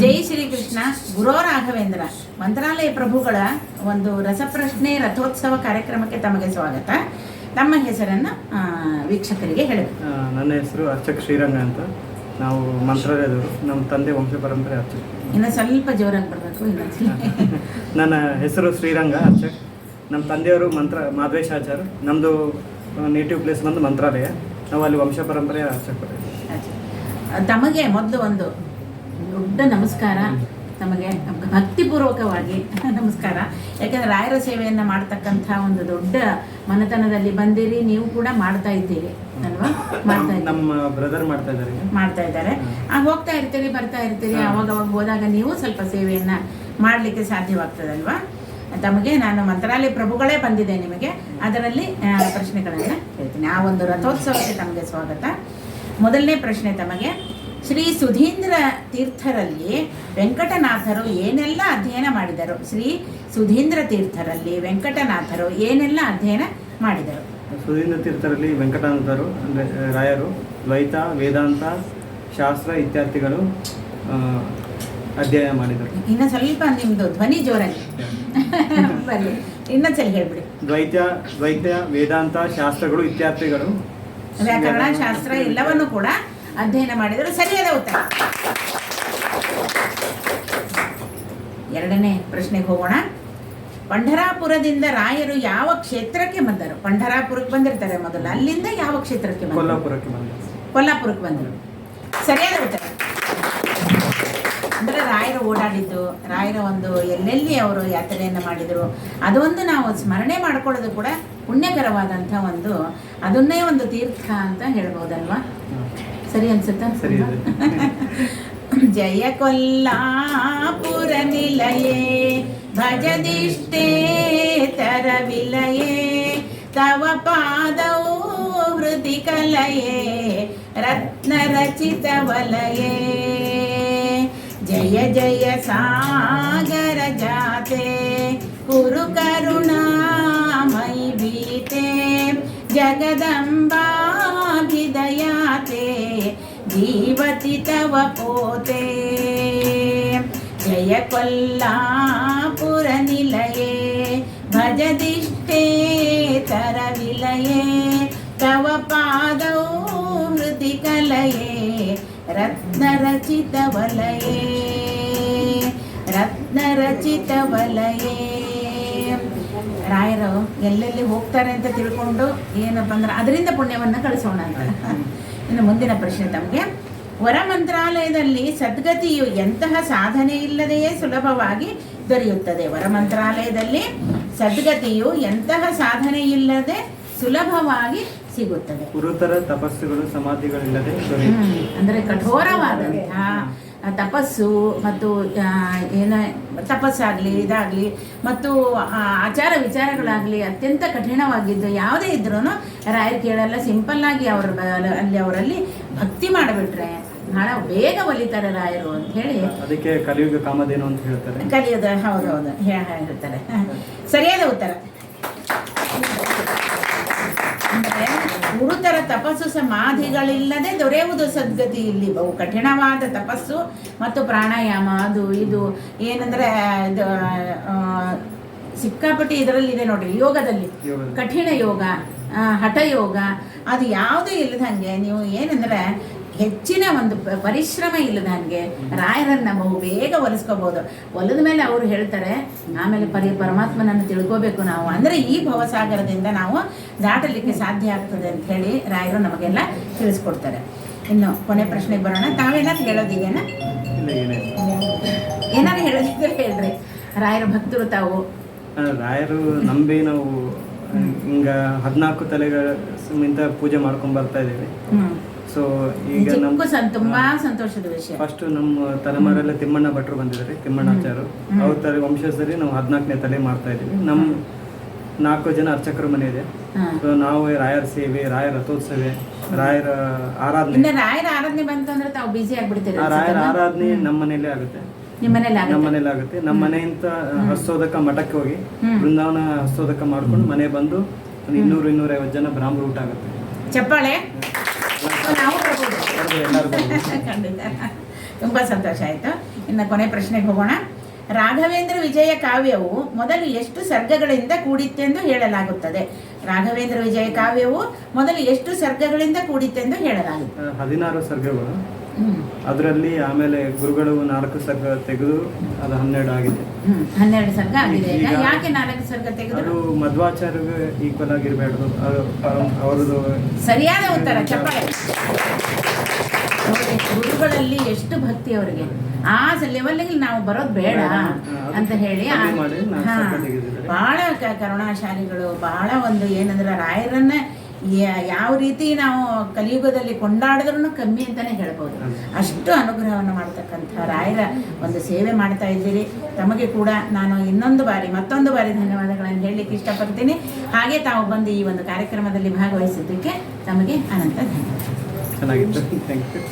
ಜೈ ಶ್ರೀಕೃಷ್ಣ. ಗುರೋ ರಾಘವೇಂದ್ರ ಮಂತ್ರಾಲಯ ಪ್ರಭುಗಳ ಒಂದು ರಸಪ್ರಶ್ನೆ ರಥೋತ್ಸವ ಕಾರ್ಯಕ್ರಮಕ್ಕೆ ತಮಗೆ ಸ್ವಾಗತ. ತಮ್ಮ ಹೆಸರನ್ನು ವೀಕ್ಷಕರಿಗೆ ಹೇಳಿ. ನನ್ನ ಹೆಸರು ಅರ್ಚಕ್ ಶ್ರೀರಂಗ ಅಂತ. ನಾವು ಮಂತ್ರಾಲಯದವರು. ನಮ್ಮ ತಂದೆ ವಂಶ ಪರಂಪರೆ ಅರ್ಚಕ್. ಇನ್ನು ಸ್ವಲ್ಪ ಜೋರಾಗಿ ಬರಬೇಕು. ನನ್ನ ಹೆಸರು ಶ್ರೀರಂಗ ಅರ್ಚಕ್. ನಮ್ಮ ತಂದೆಯವರು ಮಾಧವೇಶಾಚಾರ್ಯ. ನಮ್ಮದು ನೇಟಿವ್ ಪ್ಲೇಸ್ ಬಂದು ಮಂತ್ರಾಲಯ. ನಾವು ಅಲ್ಲಿ ವಂಶ ಪರಂಪರೆ ಅರ್ಚಕರು. ತಮಗೆ ಮೊದಲು ಒಂದು ದೊಡ್ಡ ನಮಸ್ಕಾರ. ತಮಗೆ ಭಕ್ತಿಪೂರ್ವಕವಾಗಿ ನಮಸ್ಕಾರ. ಯಾಕೆಂದರೆ ರಾಯರ ಸೇವೆಯನ್ನು ಮಾಡ್ತಕ್ಕಂಥ ಒಂದು ದೊಡ್ಡ ಮನೆತನದಲ್ಲಿ ಬಂದಿರಿ. ನೀವು ಕೂಡ ಮಾಡ್ತಾ ಇದ್ದೀರಿ ಅಲ್ವಾ? ನಮ್ಮ ಬ್ರದರ್ ಮಾಡ್ತಾ ಇದ್ದಾರೆ. ಹೋಗ್ತಾ ಇರ್ತೀರಿ, ಬರ್ತಾ ಇರ್ತೀರಿ. ಅವಾಗ ಹೋದಾಗ ನೀವು ಸ್ವಲ್ಪ ಸೇವೆಯನ್ನು ಮಾಡಲಿಕ್ಕೆ ಸಾಧ್ಯವಾಗ್ತದಲ್ವಾ? ತಮಗೆ ನಾನು ಮಂತ್ರಾಲಯ ಪ್ರಭುಗಳೇ ಬಂದಿದೆ ನಿಮಗೆ. ಅದರಲ್ಲಿ ಪ್ರಶ್ನೆಗಳನ್ನು ಹೇಳ್ತೀನಿ. ಆ ಒಂದು ರಥೋತ್ಸವಕ್ಕೆ ತಮಗೆ ಸ್ವಾಗತ. ಮೊದಲನೇ ಪ್ರಶ್ನೆ ತಮಗೆ, ಶ್ರೀ ಸುಧೀಂದ್ರ ತೀರ್ಥರಲ್ಲಿ ವೆಂಕಟನಾಥರು ಏನೆಲ್ಲ ಅಧ್ಯಯನ ಮಾಡಿದರು? ಶ್ರೀ ಸುಧೀಂದ್ರ ತೀರ್ಥರಲ್ಲಿ ವೆಂಕಟನಾಥರು ಏನೆಲ್ಲ ಅಧ್ಯಯನ ಮಾಡಿದರು? ಸುಧೀಂದ್ರ ತೀರ್ಥರಲ್ಲಿ ವೆಂಕಟನಾಥರು ಅಂದರೆ ರಾಯರು ದ್ವೈತ, ವೇದಾಂತ, ಶಾಸ್ತ್ರ ಇತ್ಯಾದಿಗಳು ಅಧ್ಯಯನ ಮಾಡಿದರು. ಇನ್ನು ಸ್ವಲ್ಪ ನಿಮ್ಮದು ಧ್ವನಿ ಜೋರಾಗಿ ಬರಲಿ, ಇನ್ನೊಂದ್ಸಲ ಹೇಳ್ಬಿಡಿ. ದ್ವೈತ, ವೇದಾಂತ, ಶಾಸ್ತ್ರಗಳು ಇತ್ಯಾದಿಗಳು, ವ್ಯಾಕರಣ, ಶಾಸ್ತ್ರ ಎಲ್ಲವನ್ನು ಕೂಡ ಅಧ್ಯಯನ ಮಾಡಿದರು. ಸರಿಯಾದ ಉತ್ತರ. ಎರಡನೇ ಪ್ರಶ್ನೆಗೆ ಹೋಗೋಣ. ಪಂಢರಾಪುರದಿಂದ ರಾಯರು ಯಾವ ಕ್ಷೇತ್ರಕ್ಕೆ ಬಂದರು? ಪಂಢರಾಪುರಕ್ಕೆ ಬಂದಿರ್ತಾರೆ ಮೊದಲು, ಅಲ್ಲಿಂದ ಯಾವ ಕ್ಷೇತ್ರಕ್ಕೆ ಬಂದರು? ಕೊಲ್ಲಾಪುರಕ್ಕೆ ಬಂದರು. ಸರಿಯಾದ ಉತ್ತರ. ಅಂದರೆ ರಾಯರು ಓಡಾಡಿದ್ದು, ರಾಯರ ಒಂದು ಎಲ್ಲೆಲ್ಲಿ ಅವರು ಯಾತ್ರೆಯನ್ನು ಮಾಡಿದರು ಅದೊಂದು ನಾವು ಸ್ಮರಣೆ ಮಾಡ್ಕೊಳ್ಳೋದು ಕೂಡ ಪುಣ್ಯಕರವಾದಂಥ ಒಂದು, ಅದನ್ನೇ ಒಂದು ತೀರ್ಥ ಅಂತ ಹೇಳ್ಬೋದಲ್ವಾ? ಸರಿ ಅನ್ಸುತ್ತಾ? ಜಯ ಕೊಲ್ಲಾಪುರ ನಿಲಯೇ ಭಜದಿಷ್ಟೇ ತರ ವಿಲಯೇ ತವ ಪಾದೌ ಹೃದಿ ಕಲಯೇ ರತ್ನ ರಚಿತ ವಲಯೇ ಜಯ ಜಯ ಸಾಗರ ಜಾತೆ ಕುರು ಕರುಣಾಮಯಿ ಭೀತೆ ಜಗದಂಬಾಭಿದಯಾತೆ ಜೀವತಿ ತವ ಪೋತೆ ಜಯ ಕೊಲ್ಲಾಪುರ ನಿಲಯೇ ಭಜದಿಷ್ಟೇ ತರ ವಿಲಯೇ ತವ ಪಾದೌ ಹೃದಿ ಕಲಯೇ ರತ್ನ ರಚಿತ ವಲಯೇ ರತ್ನ ರಚಿತ ವಲಯೇ. ರಾಯರು ಎಲ್ಲೆಲ್ಲಿ ಹೋಗ್ತಾರೆ ಅಂತ ತಿಳ್ಕೊಂಡು ಏನಪ್ಪ ಅಂದ್ರೆ ಅದರಿಂದ ಪುಣ್ಯವನ್ನು ಕಳಿಸೋಣ ಅಂತ. ಇನ್ನು ಮುಂದಿನ ಪ್ರಶ್ನೆ ತಮಗೆ, ವರ ಮಂತ್ರಾಲಯದಲ್ಲಿ ಸದ್ಗತಿಯು ಎಂತಹ ಸಾಧನೆ ಇಲ್ಲದೆಯೇ ಸುಲಭವಾಗಿ ದೊರೆಯುತ್ತದೆ? ವರ ಮಂತ್ರಾಲಯದಲ್ಲಿ ಸದ್ಗತಿಯು ಎಂತಹ ಸಾಧನೆ ಇಲ್ಲದೆ ಸುಲಭವಾಗಿ ಸಿಗುತ್ತದೆ? ಗುರುತರ ತಪಸ್ಸುಗಳು ಸಮಾಧಿಗಳಿಲ್ಲದೆ ಅಂದರೆ ಕಠೋರವಾದಂತಹ ತಪಸ್ಸು ಮತ್ತು ತಪಸ್ಸಾಗಲಿ ಇದಾಗಲಿ ಮತ್ತು ಆಚಾರ ವಿಚಾರಗಳಾಗಲಿ ಅತ್ಯಂತ ಕಠಿಣವಾಗಿದ್ದು ಯಾವುದೇ ಇದ್ರೂ ರಾಯರು ಕೇಳಲ್ಲ. ಸಿಂಪಲ್ಲಾಗಿ ಅಲ್ಲಿ ಅವರಲ್ಲಿ ಭಕ್ತಿ ಮಾಡಿಬಿಟ್ರೆ ಬಹಳ ಬೇಗ ಒಲಿತಾರೆ ರಾಯರು ಅಂತ ಹೇಳಿ ಅದಕ್ಕೆ ಕಲಿಯುಗ ಕಾಮಧೇನು ಅಂತ ಹೇಳ್ತಾರೆ. ಕಲಿಯುಗ ಹೌದೌದು ಹೇಳ್ತಾರೆ. ಸರಿಯಾದ ಉತ್ತರ. ಅಂದರೆ ಗುರುತರ ತಪಸ್ಸು ಸಮಾಧಿಗಳಿಲ್ಲದೆ ದೊರೆಯುವುದು ಸದ್ಗತಿ. ಇಲ್ಲಿ ಬಹು ಕಠಿಣವಾದ ತಪಸ್ಸು ಮತ್ತು ಪ್ರಾಣಾಯಾಮ ಅದು ಇದು ಏನಂದ್ರೆ ಸಿಕ್ಕಾಪಟ್ಟಿ ಇದರಲ್ಲಿ ಇದೆ ನೋಡ್ರಿ. ಯೋಗದಲ್ಲಿ ಕಠಿಣ ಯೋಗ, ಹಠಯೋಗ ಅದು ಯಾವುದೂ ಇಲ್ಲದಂಗೆ ನೀವು ಏನಂದ್ರೆ ಹೆಚ್ಚಿನ ಒಂದು ಪರಿಶ್ರಮ ಇಲ್ಲದಂಗೆ ರಾಯರನ್ನು ಬಹು ಬೇಗ ಒಲಿಸ್ಕೋಬಹುದು. ಒಲಿದ ಮೇಲೆ ಅವರು ಹೇಳ್ತಾರೆ ಆಮೇಲೆ ಪರಮಾತ್ಮನನ್ನು ತಿಳ್ಕೋಬೇಕು ನಾವು, ಅಂದರೆ ಈ ಭವಸಾಗರದಿಂದ ನಾವು ದಾಟಲಿಕ್ಕೆ ಸಾಧ್ಯ ಆಗ್ತದೆ ಅಂತ ಹೇಳಿ ರಾಯರು ನಮಗೆಲ್ಲ ತಿಳಿಸ್ಕೊಡ್ತಾರೆ. ಇನ್ನು ಕೊನೆ ಪ್ರಶ್ನೆಗೆ ಬರೋಣ. ತಾವೇನಾದ್ರು ಹೇಳೋದಿದೆನಾ? ಏನಾದ್ರು ಹೇಳೋದಿದ್ರೆ ಹೇಳ್ರಿ. ರಾಯರ ಭಕ್ತರು ತಾವು. ರಾಯರು ನಂಬಿ ನಾವು ಹಿಂಗ 14 ತಲೆಗಳಿಂದ ಪೂಜೆ ಮಾಡ್ಕೊಂಡ್ ಬರ್ತಾ ಇದ್ದೀವಿ. ಸೊ ಈಗ ತುಂಬಾ ಸಂತೋಷದ ವಿಷಯ. ಫಸ್ಟ್ ನಮ್ಮ ತಲೆಮಾರೆಲ್ಲ ತಿಮ್ಮಣ್ಣ ಭಟ್ರು ಬಂದಿದ್ದಾರೆ, ತಿಮ್ಮಣ್ಣಾಚಾರ್ಯರು. ಅವ್ರ ವಂಶಸ್ಥರಿ ನಾವು 14ನೇ ತಲೆ ಮಾಡ್ತಾ ಇದ್ದೀವಿ. ನಮ್ಮ 4 ಜನ ಅರ್ಚಕರ ಮನೆ ಇದೆ. ಸೊ ನಾವು ರಾಯರ ಸೇವೆ, ರಾಯರ ರಥೋತ್ಸವ, ರಾಯರ ಆರಾಧನೆ. ರಾಯರ ಆರಾಧನೆ ಬಂತು ಅಂದ್ರೆ ತಾವು ಬಿಸಿ ಆಗ್ಬಿಡ್ತೀರಿ. ರಾಯರ ಆರಾಧನೆ ನಮ್ಮ ಮನೇಲಿ ಆಗುತ್ತೆ. ನಮ್ಮ ಮನೇಲಿ ಆಗುತ್ತೆ. ನಮ್ಮ ಮನೆಯಿಂದ ಹಸ್ತೋದಕ ಮಠಕ್ಕೆ ಹೋಗಿ ಬೃಂದಾವನ ಹಸ್ತೋದಕ ಮಾಡ್ಕೊಂಡು ಮನೆ ಬಂದು 200-250 ಜನ ಬ್ರಾಹ್ಮಣ ಊಟ ಆಗುತ್ತೆ. ಚಪ್ಪಾಳೆ. ಖಂಡಿತ. ತುಂಬ ಸಂತೋಷ ಆಯಿತು. ಇನ್ನು ಕೊನೆ ಪ್ರಶ್ನೆಗೆ ಹೋಗೋಣ. ರಾಘವೇಂದ್ರ ವಿಜಯ ಕಾವ್ಯವು ಮೊದಲು ಎಷ್ಟು ಸರ್ಗಗಳಿಂದ ಕೂಡಿತ್ತೆಂದು ಹೇಳಲಾಗುತ್ತದೆ? ರಾಘವೇಂದ್ರ ವಿಜಯ ಕಾವ್ಯವು ಮೊದಲು ಎಷ್ಟು ಸರ್ಗಗಳಿಂದ ಕೂಡಿತ್ತೆಂದು ಹೇಳಲಾಗುತ್ತದೆ? 16 ಸರ್ಗಗಳು. ಅದರಲ್ಲಿ ಆಮೇಲೆ ಗುರುಗಳು 4 ಸರ್ಗ ತೆಗೆದು ಅದು 12 ಆಗಿದೆ. 12 ಸರ್ಗ ಆಗಿದೆ. ಯಾಕೆ 4 ಸರ್ಗ ತೆಗೆದು? ಅದು ಮಧ್ವಾಚಾರ್ಯಗೆ ಈಕ್ವಲ್ ಆಗಿರಬೇಡ, ಅವರದು ಸರಿಯಾದ ಉತ್ತರ. ಚಪ್ಪಾಳೆ. ಗುರುಗಳಲ್ಲಿ ಎಷ್ಟು ಭಕ್ತಿ ಅವರಿಗೆ, ಆ ಲೆವೆಲ್ಗೆ ನಾವು ಬರೋದು ಬೇಡ ಅಂತ ಹೇಳಿ ಬಹಳ ಕರುಣಾಶಾಲಿಗಳು. ಬಹಳ ಒಂದು ಏನಂದ್ರೆ ರಾಯರನ್ನ ಯಾವ ರೀತಿ ನಾವು ಕಲಿಯುಗದಲ್ಲಿ ಕೊಂಡಾಡಿದ್ರೂ ಕಮ್ಮಿ ಅಂತಾನೆ ಹೇಳ್ಬೋದು. ಅಷ್ಟು ಅನುಗ್ರಹವನ್ನು ಮಾಡ್ತಕ್ಕಂಥ ರಾಯರ ಒಂದು ಸೇವೆ ಮಾಡ್ತಾ ಇದ್ದೀರಿ. ತಮಗೆ ಕೂಡ ನಾನು ಮತ್ತೊಂದು ಬಾರಿ ಧನ್ಯವಾದಗಳನ್ನು ಹೇಳಲಿಕ್ಕೆ ಇಷ್ಟಪಡ್ತೀನಿ. ಹಾಗೆ ತಾವು ಬಂದು ಈ ಒಂದು ಕಾರ್ಯಕ್ರಮದಲ್ಲಿ ಭಾಗವಹಿಸಿದ್ದಕ್ಕೆ ತಮಗೆ ಅನಂತ ಧನ್ಯವಾದ. ಚೆನ್ನಾಗಿತ್ತು. Thank you.